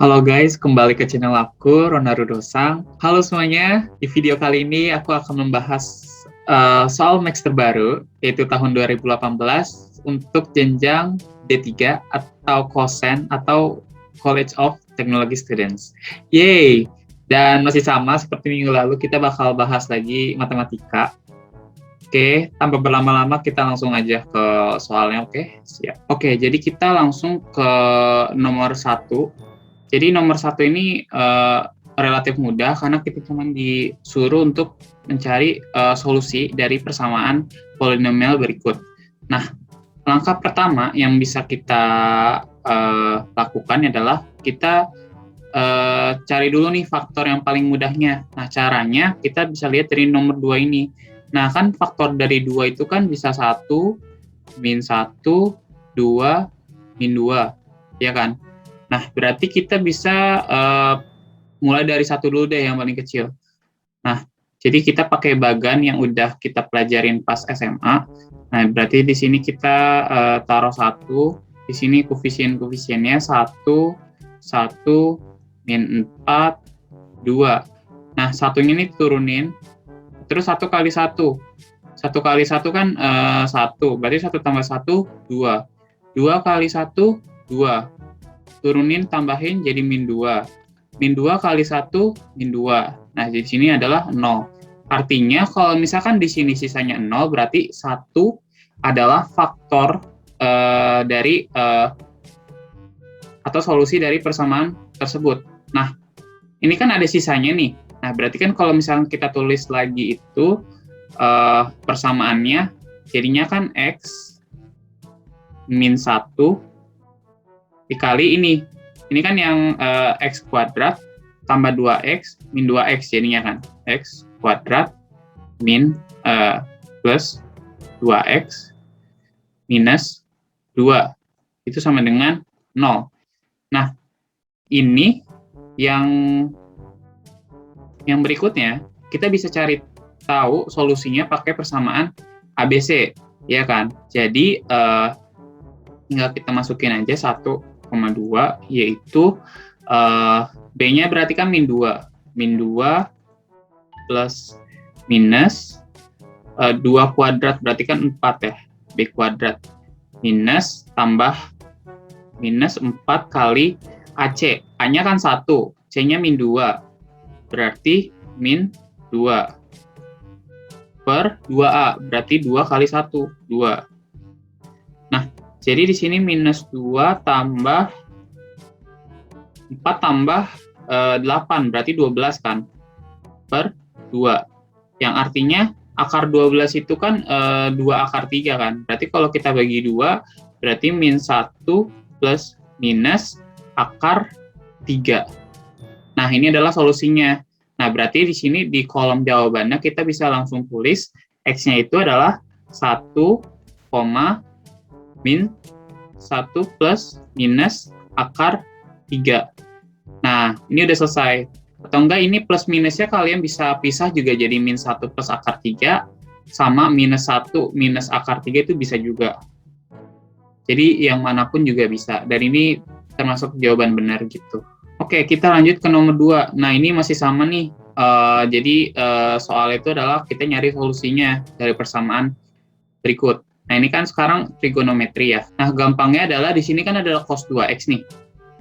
Halo guys, kembali ke channel aku, Ronaldo Dosang. Halo semuanya, di video kali ini aku akan membahas soal Max terbaru, yaitu tahun 2018 untuk jenjang D3 atau KOSEN atau College of Technology Students. Yeay! Dan masih sama seperti minggu lalu, kita bakal bahas lagi matematika. Oke, tanpa berlama-lama kita langsung aja ke soalnya, oke? Siap. Oke, jadi kita langsung ke nomor 1. Jadi nomor 1 ini relatif mudah karena kita cuma disuruh untuk mencari solusi dari persamaan polinomial berikut. Nah, langkah pertama yang bisa kita lakukan adalah kita cari dulu nih faktor yang paling mudahnya. Nah, caranya kita bisa lihat dari nomor 2 ini. Nah, kan faktor dari 2 itu kan bisa 1, min 1, 2, min 2, ya kan? Nah, berarti kita bisa mulai dari 1 dulu deh yang paling kecil. Nah, jadi kita pakai bagan yang udah kita pelajarin pas SMA. Nah, berarti di sini kita taruh 1, di sini koefisien-koefisiennya 1, 1, min 4, 2. Nah, satunya ini turunin, terus 1 kali 1. 1 kali 1 kan 1, berarti 1 tambah 1, 2. 2 kali 1, 2. Turunin, tambahin jadi min 2. Min 2 kali 1, min 2. Nah, di sini adalah 0. Artinya, kalau misalkan di sini sisanya 0, berarti 1 adalah faktor dari atau solusi dari persamaan tersebut. Nah, ini kan ada sisanya nih. Nah, berarti kan kalau misalkan kita tulis lagi itu persamaannya, jadinya kan X min 1 dikali ini. Ini kan yang X kuadrat tambah 2X min 2X jadinya kan. X kuadrat min plus 2X minus 2. Itu sama dengan 0. Nah, ini yang berikutnya, kita bisa cari tahu solusinya pakai persamaan ABC, ya kan? Jadi, tinggal kita masukin aja 1,2, yaitu B-nya berarti kan min 2. Min 2 plus minus 2 kuadrat berarti kan 4 ya. B kuadrat minus tambah minus 4 kali AC. A-nya kan 1, C-nya min 2. Berarti min 2 per 2A, berarti 2 kali 1, 2. Nah, jadi di sini minus 2 tambah 4 tambah 8, berarti 12 kan, per 2. Yang artinya akar 12 itu kan 2 akar 3 kan, berarti kalau kita bagi 2, berarti min 1 plus minus akar 3. Nah, ini adalah solusinya. Nah, berarti di sini di kolom jawabannya kita bisa langsung tulis X-nya itu adalah 1, min 1 plus minus akar 3. Nah, ini udah selesai. Atau enggak, ini plus minusnya kalian bisa pisah juga jadi min 1 plus akar 3 sama minus 1 minus akar 3 itu bisa juga. Jadi, yang manapun juga bisa. Dan ini termasuk jawaban benar gitu. Oke, kita lanjut ke nomor 2. Nah, ini masih sama nih. Jadi, soal itu adalah kita nyari solusinya dari persamaan berikut. Nah, ini kan sekarang trigonometri ya. Nah, gampangnya adalah di sini kan adalah cos 2X nih.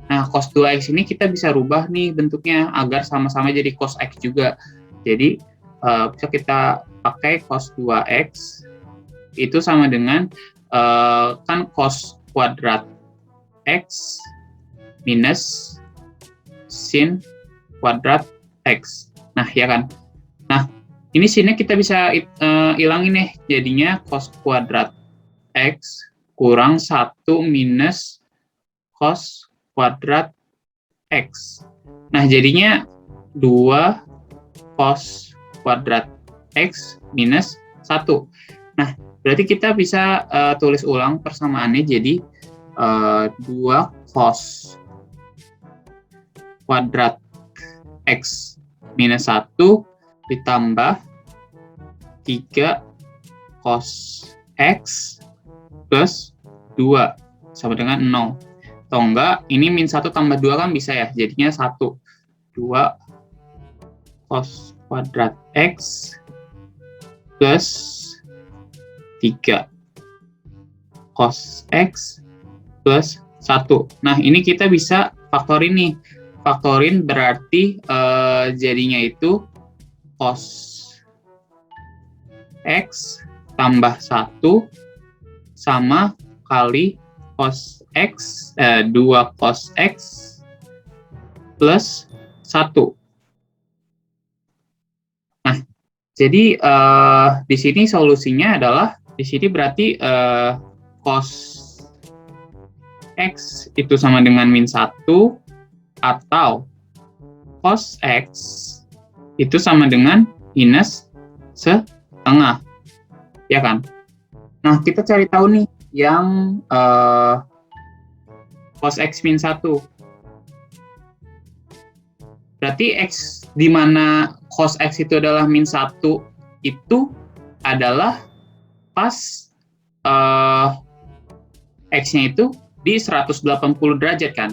Nah, cos 2X ini kita bisa rubah nih bentuknya agar sama-sama jadi cos X juga. Jadi, bisa kita pakai cos 2X itu sama dengan kan cos kuadrat X minus sin kuadrat X. Nah, ya kan? Nah, ini sinnya kita bisa hilangin nih. Jadinya cos kuadrat X kurang 1 minus cos kuadrat X. Nah, jadinya 2 cos kuadrat X minus 1. Nah, berarti kita bisa tulis ulang persamaannya jadi 2 cos kuadrat X minus 1 ditambah 3 cos X plus 2 sama dengan 0. Atau enggak, ini min 1 tambah 2 kan bisa ya, jadinya 1. 2 cos kuadrat X plus 3 cos X plus 1. Nah, ini kita bisa faktorin nih. Faktorin berarti jadinya itu cos X tambah 1 sama kali cos X, 2 cos X plus 1. Nah, jadi di sini solusinya adalah, di sini berarti cos X itu sama dengan min 1, atau cos X itu sama dengan minus setengah. Ya kan? Nah, kita cari tahu nih yang cos X min 1. Berarti X di mana cos X itu adalah min 1 itu adalah pas X-nya itu di 180 derajat kan.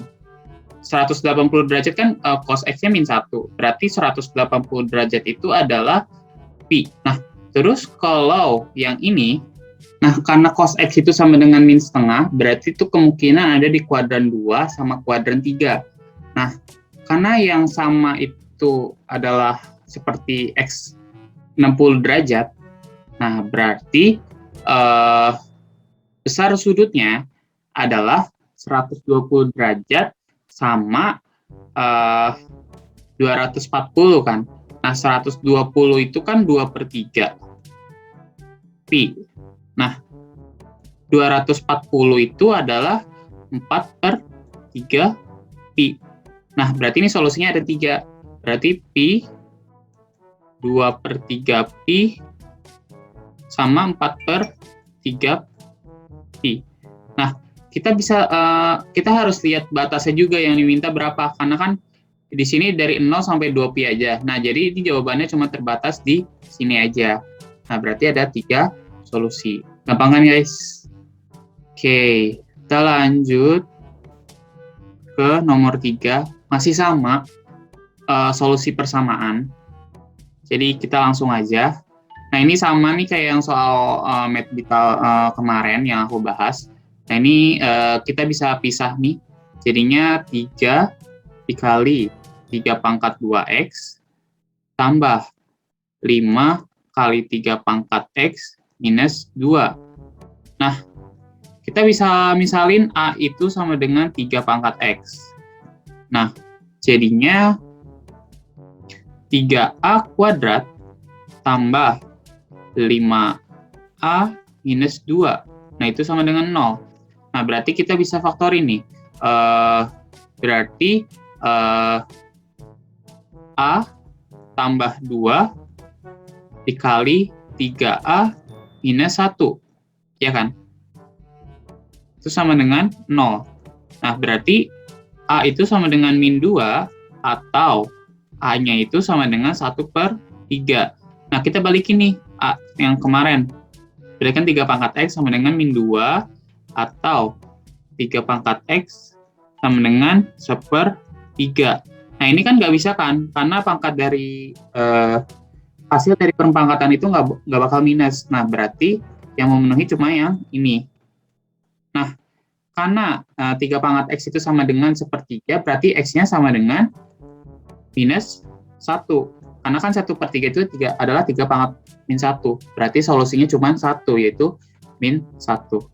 180 derajat kan cos X-nya min 1. Berarti 180 derajat itu adalah pi. Nah, terus kalau yang ini, nah karena cos X itu sama dengan min setengah, berarti itu kemungkinan ada di kuadran 2 sama kuadran 3. Nah, karena yang sama itu adalah seperti X 60 derajat, nah berarti besar sudutnya adalah 120 derajat sama 240 kan. Nah, 120 itu kan 2/3 pi. Nah, 240 itu adalah 4/3 pi. Nah, berarti ini solusinya ada 3. Berarti pi 2/3 pi sama 4/3 pi. Nah, kita harus lihat batasnya juga yang diminta berapa, karena kan di sini dari 0 sampai 2 pi aja. Nah, jadi ini jawabannya cuma terbatas di sini aja. Nah, berarti ada 3 solusi. Gampang kan, guys? Oke, kita lanjut ke nomor 3. Masih sama, solusi persamaan. Jadi kita langsung aja. Nah, ini sama nih kayak yang soal mathematical kemarin yang aku bahas. Nah, ini kita bisa pisah nih. Jadinya 3 dikali 3 pangkat 2x tambah 5 kali 3 pangkat x minus 2. Nah, kita bisa misalin A itu sama dengan 3 pangkat x. Nah, jadinya 3A kuadrat tambah 5A minus 2. Nah, itu sama dengan 0. Nah, berarti kita bisa faktorin nih. Berarti A tambah 2 dikali 3A minus 1. Ya kan? Itu sama dengan 0. Nah, berarti A itu sama dengan min 2 atau A-nya itu sama dengan 1/3. Nah, kita balikin nih A yang kemarin. Berarti kan 3 pangkat X sama dengan min 2 atau 3 pangkat X sama dengan 1/3. Nah, ini kan nggak bisa kan? Karena pangkat dari hasil dari perpangkatan itu nggak bakal minus. Nah, berarti yang memenuhi cuma yang ini. Nah, karena 3 pangkat X itu sama dengan 1/3, berarti X-nya sama dengan minus 1. Karena kan 1/3 itu adalah 3 pangkat min 1. Berarti solusinya cuma 1, yaitu min 1.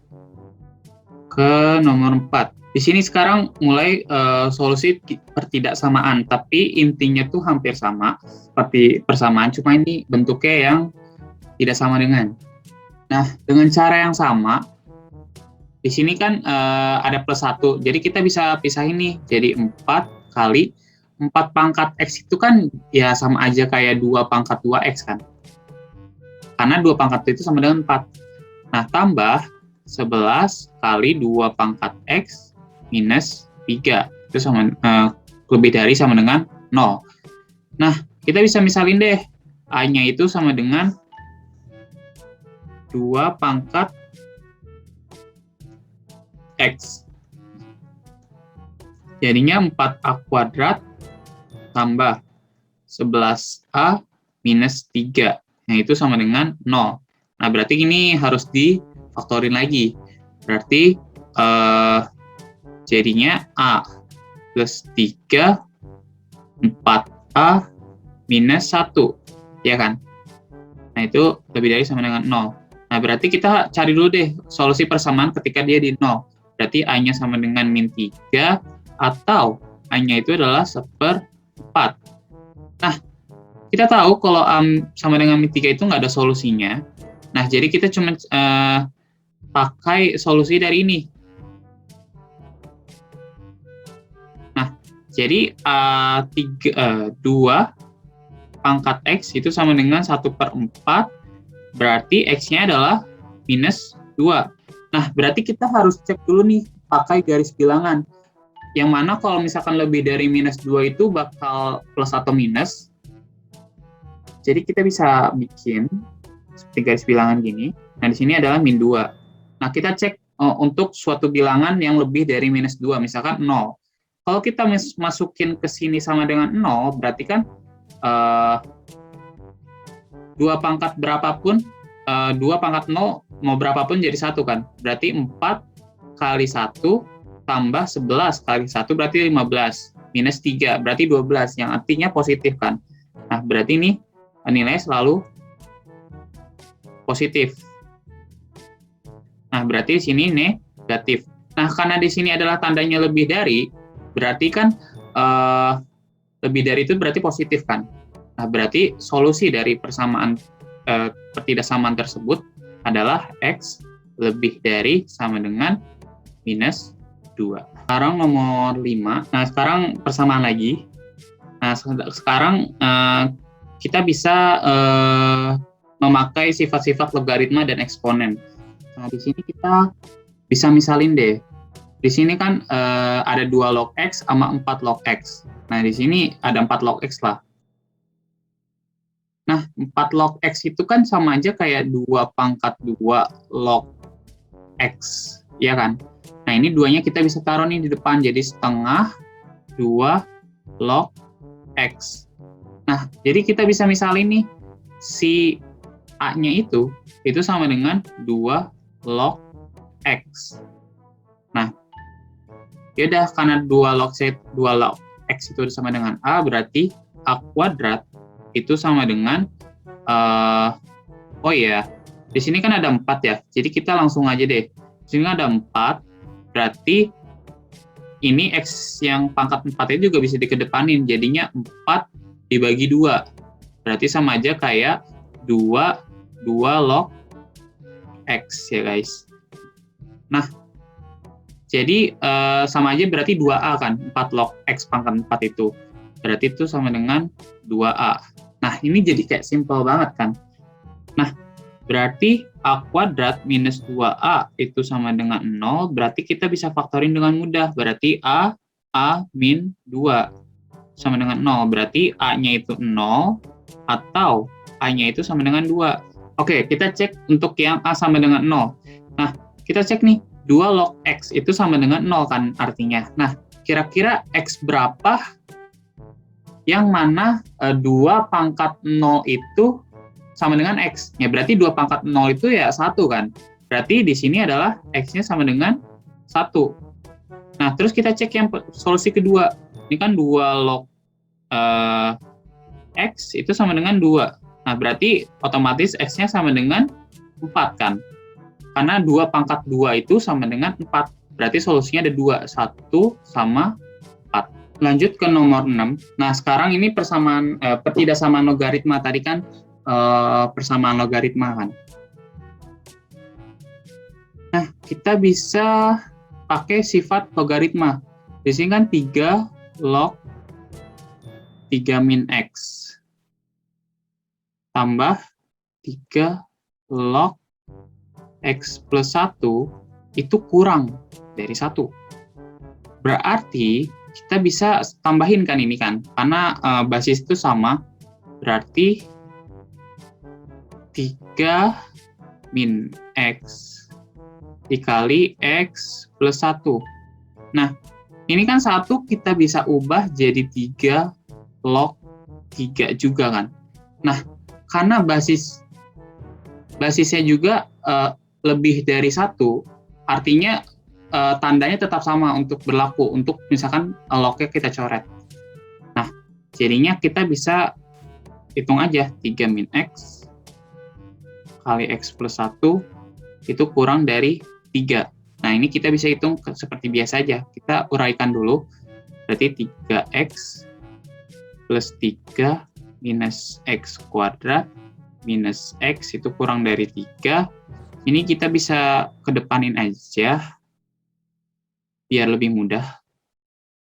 Ke nomor 4. Di sini sekarang mulai solusi pertidaksamaan, tapi intinya tuh hampir sama seperti persamaan, cuma ini bentuknya yang tidak sama dengan. Nah, dengan cara yang sama, di sini kan ada plus 1, jadi kita bisa pisahin nih, jadi 4 kali 4 pangkat X itu kan ya sama aja kayak 2 pangkat 2X kan. Karena 2 pangkat itu sama dengan 4. Nah, tambah 11 kali 2 pangkat X minus 3. Itu sama lebih dari sama dengan 0. Nah, kita bisa misalin deh, A-nya itu sama dengan 2 pangkat X. Jadinya 4A kuadrat tambah 11A minus 3. Nah, itu sama dengan 0. Nah, berarti ini harus difaktorin lagi. Berarti jadinya A plus 3, 4A minus 1. Ya kan? Nah, itu lebih dari sama dengan 0. Nah, berarti kita cari dulu deh solusi persamaan ketika dia di 0. Berarti A-nya sama dengan min 3, atau A-nya itu adalah 1/4. Nah, kita tahu kalau A sama dengan min 3 itu nggak ada solusinya. Nah, jadi kita cuma pakai solusi dari ini. Nah, jadi 2 pangkat X itu sama dengan 1/4, berarti X-nya adalah minus 2. Nah, berarti kita harus cek dulu nih, pakai garis bilangan. Yang mana kalau misalkan lebih dari minus 2 itu bakal plus atau minus. Jadi kita bisa bikin seperti garis bilangan gini. Nah, di sini adalah min 2. Nah, kita cek untuk suatu bilangan yang lebih dari minus 2, misalkan 0. Kalau kita masukin ke sini sama dengan 0, berarti kan 2 pangkat berapapun, 2 pangkat 0 mau berapapun jadi 1 kan. Berarti 4 kali 1 tambah 11 kali 1 berarti 15. Minus 3 berarti 12, yang artinya positif kan. Nah, berarti ini nilai selalu positif. Nah, berarti di sini negatif. Nah, karena di sini adalah tandanya lebih dari, berarti kan lebih dari itu berarti positif kan. Nah, berarti solusi dari persamaan pertidaksamaan tersebut adalah X lebih dari sama dengan minus 2. Sekarang nomor 5. Nah, sekarang persamaan lagi. Nah, sekarang kita bisa memakai sifat-sifat logaritma dan eksponen. Nah, di sini kita bisa misalin deh. Di sini kan ada 2 log X sama 4 log X. Nah, di sini ada 4 log X lah. Nah, 4 log X itu kan sama aja kayak 2 pangkat 2 log X, ya kan? Nah, ini 2-nya kita bisa taruh nih di depan, jadi setengah 2 log X. Nah, jadi kita bisa misalin nih, si A-nya itu sama dengan 2 log X. Nah, yaudah, karena 2 log X itu sama dengan A, berarti A kuadrat itu sama dengan oh ya, di sini kan ada 4 ya. Jadi kita langsung aja deh. Di sini ada 4, berarti ini X yang pangkat 4 itu juga bisa dikedepanin. Jadinya 4 dibagi 2. Berarti sama aja kayak 2 log X ya guys. Nah, jadi sama aja berarti 2A kan, 4 log X pangkat 4 itu. Berarti itu sama dengan 2A. Nah, ini jadi kayak simpel banget kan. Nah, berarti A kuadrat minus 2A itu sama dengan 0, berarti kita bisa faktorin dengan mudah. Berarti A min 2 sama dengan 0. Berarti A-nya itu 0, atau A-nya itu sama dengan 2. Oke, kita cek untuk yang A sama dengan 0. Nah, kita cek nih, 2 log X itu sama dengan 0 kan artinya. Nah, kira-kira X berapa yang mana 2 pangkat 0 itu sama dengan X. Ya, berarti 2 pangkat 0 itu ya 1 kan. Berarti di sini adalah X-nya sama dengan 1. Nah, terus kita cek yang solusi kedua. Ini kan 2 log X itu sama dengan 2. Nah, berarti otomatis X-nya sama dengan 4 kan. Karena 2 pangkat 2 itu sama dengan 4. Berarti solusinya ada 2. 1 sama 4. Lanjut ke nomor 6. Nah, sekarang ini persamaan pertidaksamaan logaritma. Tadi kan persamaan logaritma kan. Nah, kita bisa pakai sifat logaritma. Di sini kan 3 log 3 min X tambah 3 log X plus 1 itu kurang dari 1. Berarti kita bisa tambahin kan ini kan, karena basis itu sama, berarti 3 min X dikali X plus 1. Nah, Ini kan 1 kita bisa ubah jadi 3 log 3 juga kan. Nah, karena basisnya juga lebih dari 1, artinya tandanya tetap sama untuk berlaku untuk misalkan lognya kita coret. Nah, jadinya kita bisa hitung aja 3 min X kali X plus 1 itu kurang dari 3. Nah, ini kita bisa hitung seperti biasa aja. Kita uraikan dulu. Berarti 3X plus 3 minus X kuadrat minus X itu kurang dari 3. Ini kita bisa kedepanin aja biar lebih mudah.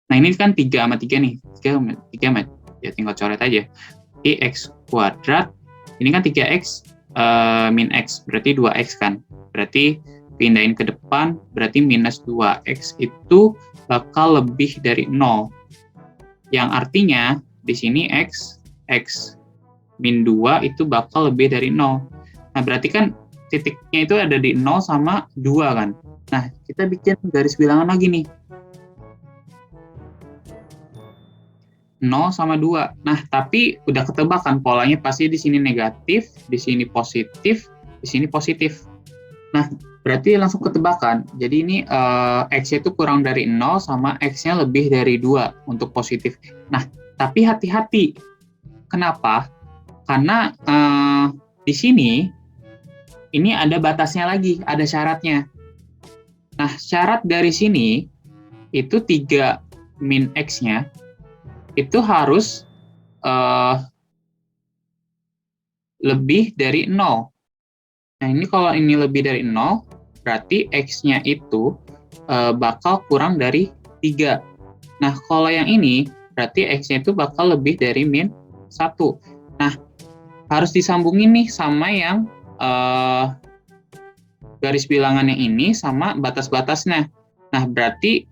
Nah, ini kan 3 sama 3 nih. 3 ya tinggal coret aja. Jadi X kuadrat, ini kan 3X min X, berarti 2X kan. Berarti pindahin ke depan, berarti minus 2X itu bakal lebih dari 0. Yang artinya, di sini X min 2 itu bakal lebih dari 0. Nah, berarti kan titiknya itu ada di 0 sama 2 kan. Nah, kita bikin garis bilangan lagi nih. 0 sama 2. Nah, tapi udah ketebak kan polanya pasti di sini negatif, di sini positif, di sini positif. Nah, berarti langsung ketebakan. Jadi ini X-nya itu kurang dari 0 sama X-nya lebih dari 2 untuk positif. Nah, tapi hati-hati. Kenapa? Karena di sini ini ada batasnya lagi, ada syaratnya. Nah, syarat dari sini itu 3 min X-nya itu harus lebih dari 0. Nah, ini kalau ini lebih dari 0, berarti X-nya itu bakal kurang dari 3. Nah, kalau yang ini, berarti X-nya itu bakal lebih dari min 1. Nah, harus disambungin nih sama yang garis bilangannya ini sama batas-batasnya. Nah, berarti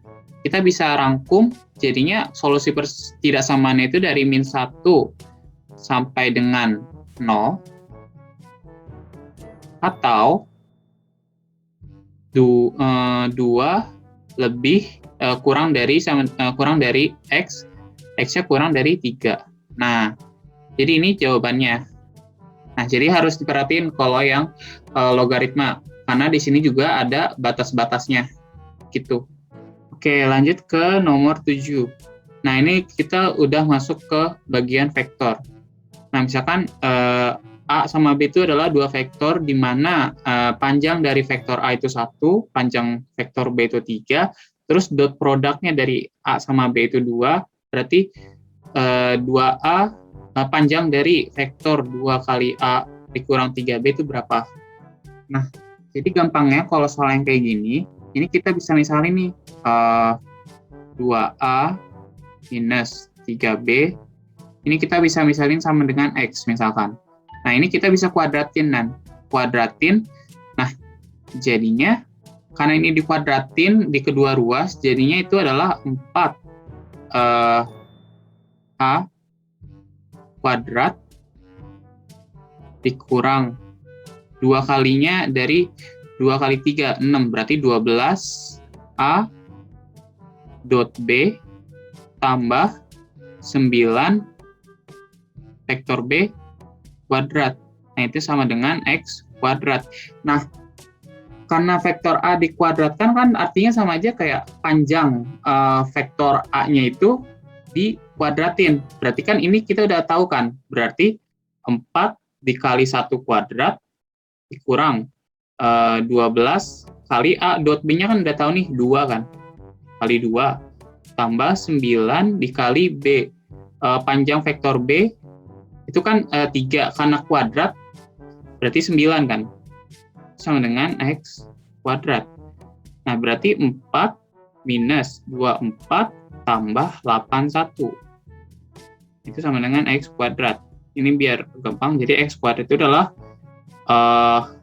kita bisa rangkum, jadinya solusi ketidaksamaan itu dari min 1 sampai dengan 0, atau 2 lebih kurang dari X, X-nya kurang dari 3. Nah, jadi ini jawabannya. Nah, jadi harus diperhatiin kalau yang logaritma, karena di sini juga ada batas-batasnya, gitu. Oke, lanjut ke nomor 7. Nah, ini kita udah masuk ke bagian vektor. Nah, misalkan A sama B itu adalah 2 vektor, di mana panjang dari vektor A itu 1, panjang vektor B itu 3, terus dot produknya dari A sama B itu 2, berarti 2A, panjang dari vektor 2 kali A dikurang 3B itu berapa? Nah, jadi gampangnya kalau soal yang kayak gini, ini kita bisa misalin nih, 2A minus 3B, ini kita bisa misalin sama dengan X misalkan. Nah, ini kita bisa kuadratin. Nah, jadinya, karena ini dikuadratin di kedua ruas, jadinya itu adalah 4 A kuadrat dikurang 2 kalinya dari 2 kali 3, 6, berarti 12 A dot B tambah 9 vektor B kuadrat. Nah, itu sama dengan X kuadrat. Nah, karena vektor A dikuadratkan kan artinya sama aja kayak panjang vektor A-nya itu dikuadratin. Berarti kan ini kita udah tahu kan, berarti 4 dikali 1 kuadrat dikurang 12 kali A dot B-nya kan udah tahu nih, 2 kan, kali 2 tambah 9 dikali B. Panjang vektor B itu kan 3, karena kuadrat berarti 9 kan, sama dengan X kuadrat. Nah, berarti 4 minus 24 tambah 81 itu sama dengan X kuadrat. Ini biar gampang, jadi X kuadrat itu adalah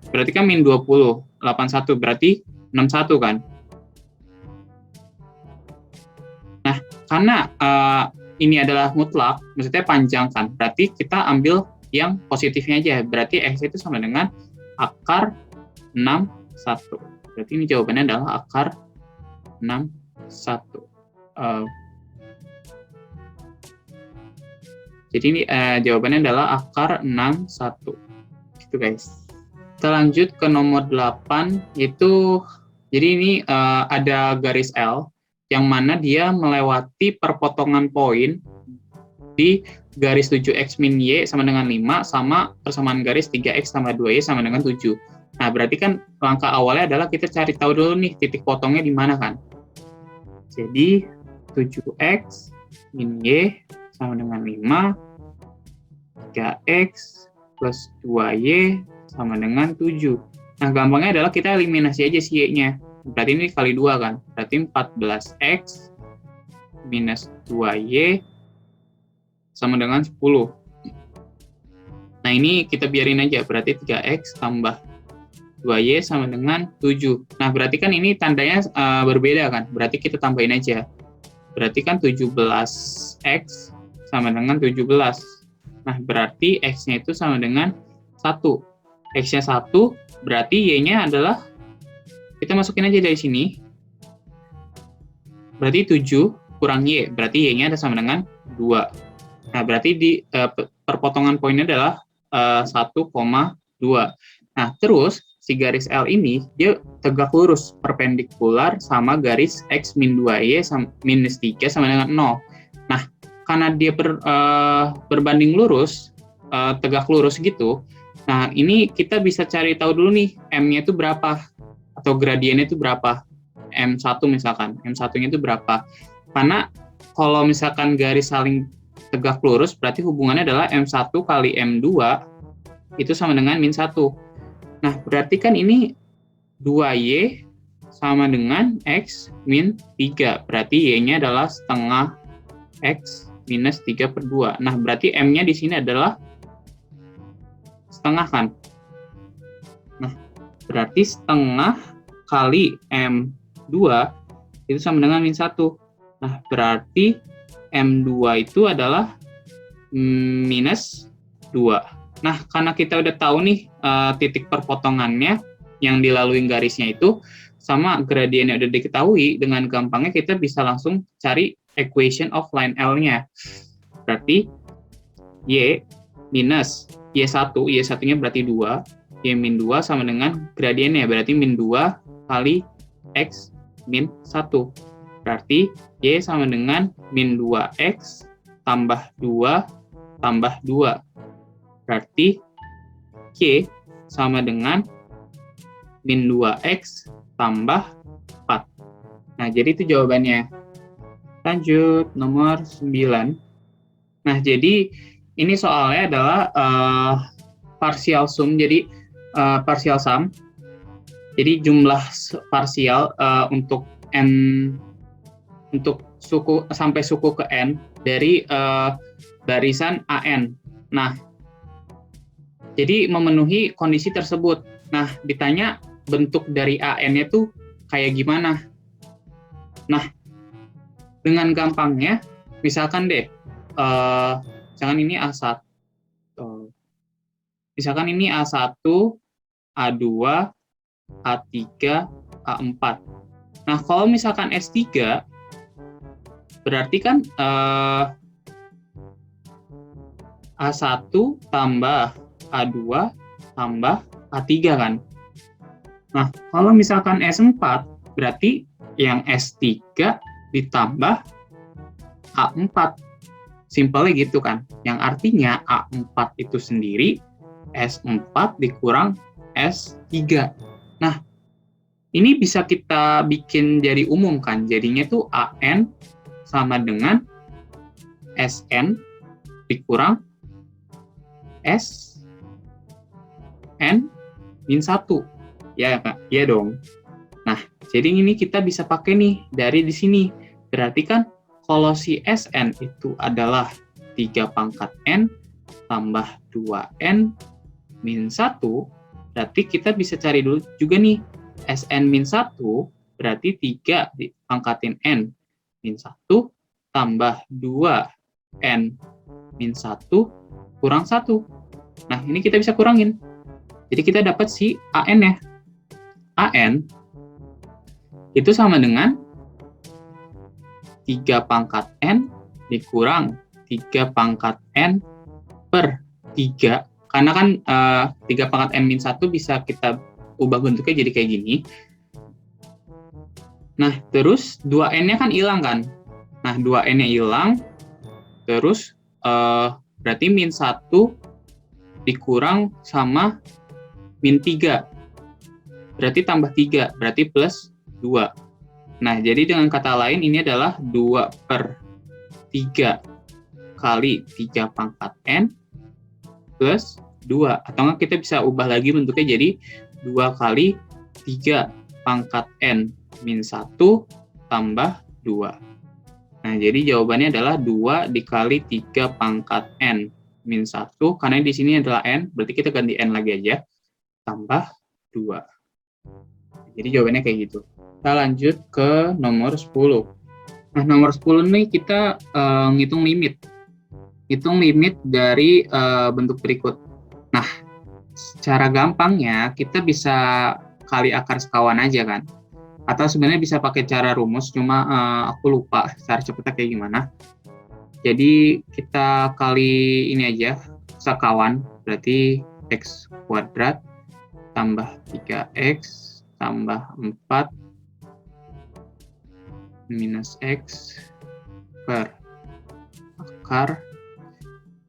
berarti kan min 20, 81 berarti 61 kan. Nah, karena ini adalah mutlak, maksudnya panjang kan, berarti kita ambil yang positifnya aja, berarti X itu sama dengan akar 61. Berarti ini jawabannya adalah akar 61. Eh, jadi ini jawabannya adalah akar 61. Gitu guys. Kita lanjut ke nomor 8, yaitu jadi ini ada garis L yang mana dia melewati perpotongan poin di garis 7x min y sama dengan 5 sama persamaan garis 3x tambah 2y sama dengan 7. Nah, berarti kan langkah awalnya adalah kita cari tahu dulu nih titik potongnya di mana kan. Jadi 7x min y sama dengan 5, 3x plus 2y sama dengan 7. Nah, gampangnya adalah kita eliminasi aja si y-nya. Berarti ini kali 2 kan. Berarti 14x minus 2y sama dengan 10. Nah, ini kita biarin aja. Berarti 3x tambah 2y sama dengan 7. Nah, berarti kan ini tandanya berbeda kan. Berarti kita tambahin aja. Berarti kan 17x sama dengan 17. Nah, berarti x-nya itu sama dengan 1. X-nya 1, berarti y-nya adalah, kita masukin aja dari sini. Berarti 7 kurang y, berarti y-nya ada sama dengan 2. Nah, berarti di perpotongan poinnya adalah 1,2. Nah, terus si garis L ini, dia tegak lurus, perpendikular sama garis x min 2y minus 3 sama dengan 0. Nah, karena dia berbanding lurus, tegak lurus gitu, nah ini kita bisa cari tahu dulu nih, M-nya itu berapa, atau gradiennya itu berapa, M1 misalkan, M1-nya itu berapa. Karena kalau misalkan garis saling tegak lurus, berarti hubungannya adalah M1 kali M2, itu sama dengan min 1. Nah, berarti kan ini 2Y sama dengan X min 3. Berarti Y-nya adalah setengah X minus 3/2. Nah, berarti M-nya di sini adalah setengah kan? Nah, berarti setengah kali M2 itu sama dengan min 1. Nah, berarti M2 itu adalah minus 2. Nah, karena kita udah tahu nih titik perpotongannya yang dilalui garisnya itu sama gradiennya udah diketahui, dengan gampangnya kita bisa langsung cari equation of line L-nya. Berarti Y minus Y1, Y1-nya berarti 2, Y min 2 sama dengan gradiennya, berarti min 2 kali X min 1. Berarti Y sama dengan min 2X tambah 2 tambah 2. Berarti Y sama dengan min 2X tambah 4. Nah, jadi itu jawabannya. Lanjut, nomor 9. Nah, jadi ini soalnya adalah partial sum, jadi partial sum. Jadi jumlah parsial untuk n, untuk suku sampai suku ke n dari barisan AN. Nah, jadi memenuhi kondisi tersebut. Nah, ditanya bentuk dari AN-nya tuh kayak gimana? Nah, dengan gampangnya, misalkan deh, misalkan ini A1, misalkan ini A1, A2, A3, A4. Nah, kalau misalkan S3, berarti kan A1 tambah A2 tambah A3 kan? Nah, kalau misalkan S4, berarti yang S3 ditambah A4. Simpelnya gitu kan. Yang artinya A4 itu sendiri S4 dikurang S3. Nah, ini bisa kita bikin jadi umum kan. Jadinya tuh AN sama dengan SN dikurang SN min 1. Ya, Kak? Ya dong. Nah, jadi ini kita bisa pakai nih dari di sini. Berarti kan kalau si SN itu adalah 3 pangkat N tambah 2N min 1, berarti kita bisa cari dulu juga nih. SN min 1 berarti 3 dipangkatin N min 1 tambah 2N min 1 kurang 1. Nah, ini kita bisa kurangin. Jadi kita dapat si AN ya. AN itu sama dengan 3 pangkat N dikurang 3 pangkat N per 3. Karena kan 3 pangkat N min 1 bisa kita ubah bentuknya jadi kayak gini. Nah, terus 2N-nya kan hilang kan? Nah, 2N-nya hilang, terus berarti min 1 dikurang sama min 3. Berarti tambah 3, berarti plus 2. Nah, jadi dengan kata lain ini adalah 2 per 3 kali 3 pangkat N plus 2. Atau nggak kita bisa ubah lagi bentuknya jadi 2 kali 3 pangkat N min 1 tambah 2. Nah, jadi jawabannya adalah 2 dikali 3 pangkat N min 1. Karena di sini adalah N, berarti kita ganti N lagi aja. Tambah 2. Jadi jawabannya kayak gitu. Kita lanjut ke nomor 10. Nah, nomor 10 nih kita ngitung limit. Hitung limit dari bentuk berikut. Nah, secara gampangnya kita bisa kali akar sekawan aja kan. Atau sebenarnya bisa pakai cara rumus, cuma aku lupa cara cepatnya kayak gimana. Jadi kita kali ini aja, sekawan, berarti X kuadrat tambah 3X tambah 4 minus X per akar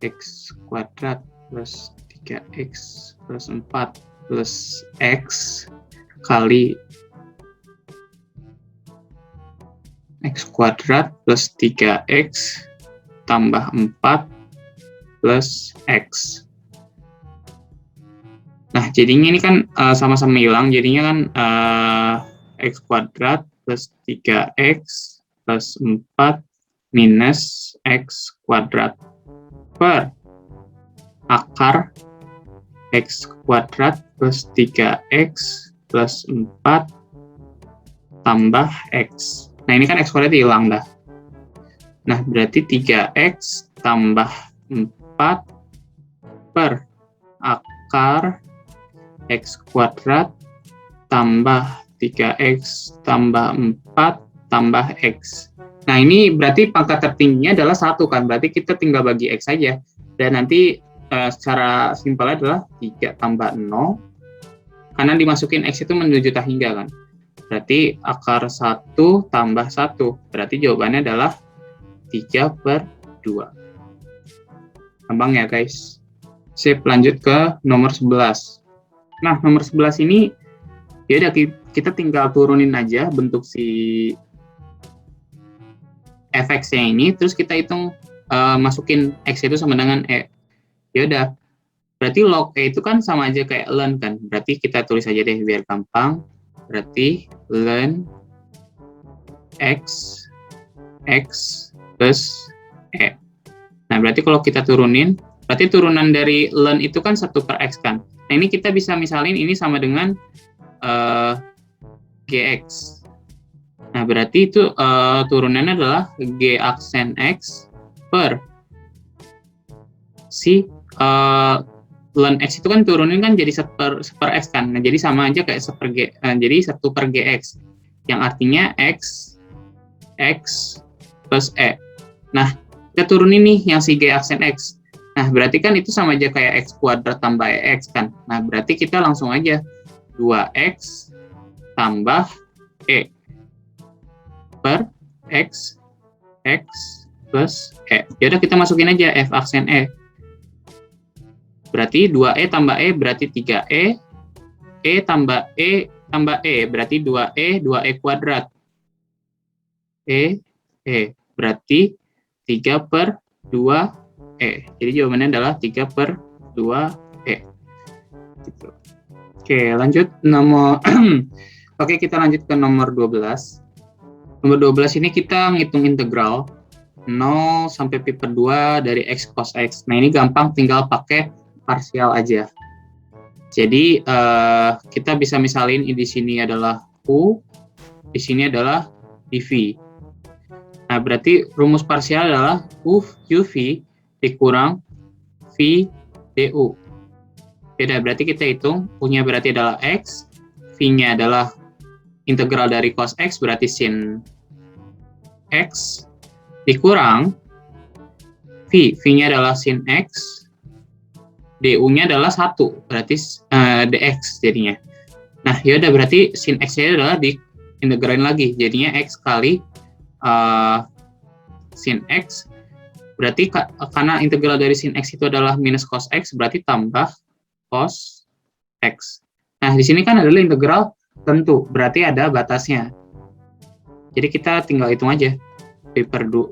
X kuadrat plus 3X plus 4 plus X kali X kuadrat plus 3X tambah 4 plus X. Nah, jadinya ini kan sama-sama hilang, jadinya kan X kuadrat plus 3X plus 4 minus X kuadrat per akar X kuadrat plus 3X plus 4 tambah X. Nah, ini kan X kuadrat hilang dah. Nah, berarti 3X tambah 4 per akar X kuadrat tambah 3X tambah 4 tambah X. Nah, ini berarti pangkat tertingginya adalah 1 kan, berarti kita tinggal bagi X saja. Dan nanti secara simpelnya adalah 3 tambah 0, karena dimasukin X itu menuju tak hingga kan. Berarti akar 1 tambah 1, berarti jawabannya adalah 3 per 2. Gampang ya guys. Sip, lanjut ke nomor 11. Nah, nomor 11 ini ya udah kita tinggal turunin aja bentuk si fx-nya ini, terus kita hitung masukin X itu sama dengan E. Ya udah. Berarti log E itu kan sama aja kayak ln kan. Berarti kita tulis aja deh biar gampang. Berarti ln X plus E. Nah, berarti kalau kita turunin, berarti turunan dari ln itu kan 1 per X kan. Nah, ini kita bisa misalin ini sama dengan Gx. Nah, berarti itu turunannya adalah G aksen X per si ln X itu kan turunin kan jadi 1 per X kan. Nah, jadi sama aja kayak 1 per G, jadi 1 per Gx. Yang artinya X plus E. Nah, kita turunin nih yang si G aksen X. Nah, berarti kan itu sama aja kayak X kuadrat tambah EX kan. Nah, berarti kita langsung aja 2X tambah E per X plus E. Yaudah kita masukin aja F aksen E. Berarti 2E tambah E berarti 3E. E tambah E berarti 2E, 2E kuadrat. E berarti 3 per 2 E. Jadi jawabannya adalah 3 per 2 E. Gitu. Oke, lanjut nomor Oke, kita lanjut ke nomor 12. Nomor 12 ini kita ngitung integral 0 sampai pi per 2 dari X cos X. Nah, ini gampang, tinggal pakai parsial aja. Jadi kita bisa misalin di sini adalah U, di sini adalah dV. Nah, berarti rumus parsial adalah UV dikurang V du. Beda, berarti kita hitung, U-nya berarti adalah X, V-nya adalah integral dari cos X, berarti sin X, dikurang V-nya adalah sin X, du-nya adalah 1, berarti dx jadinya. Nah, yaudah berarti sin X-nya adalah diintegralin lagi, jadinya X kali sin X, berarti karena integral dari sin X itu adalah minus cos X, berarti tambah cos X. Nah, di sini kan adalah integral tentu, berarti ada batasnya. Jadi kita tinggal hitung aja,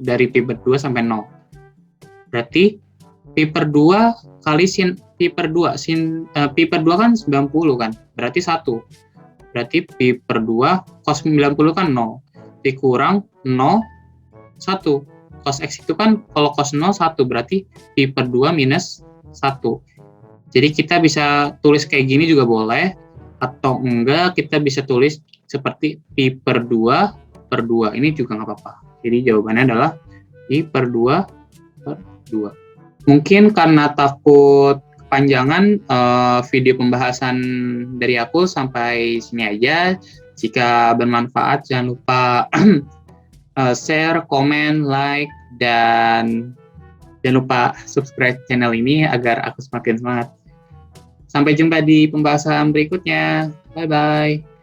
dari pi per 2 sampai 0. Berarti pi per 2 kali sin pi per 2, pi per 2 kan 90 kan, berarti 1. Berarti pi per 2 cos 90 kan 0, dikurang 0, 1. Cos X itu kan kalau cos 0, 1, berarti pi per 2 minus 1. Jadi kita bisa tulis kayak gini juga boleh, atau enggak kita bisa tulis seperti pi per 2 per 2, ini juga nggak apa-apa. Jadi jawabannya adalah pi per 2 per 2. Mungkin karena takut kepanjangan video pembahasan dari aku sampai sini aja. Jika bermanfaat jangan lupa share, komen, like, dan jangan lupa subscribe channel ini agar aku semakin semangat. Sampai jumpa di pembahasan berikutnya. Bye-bye.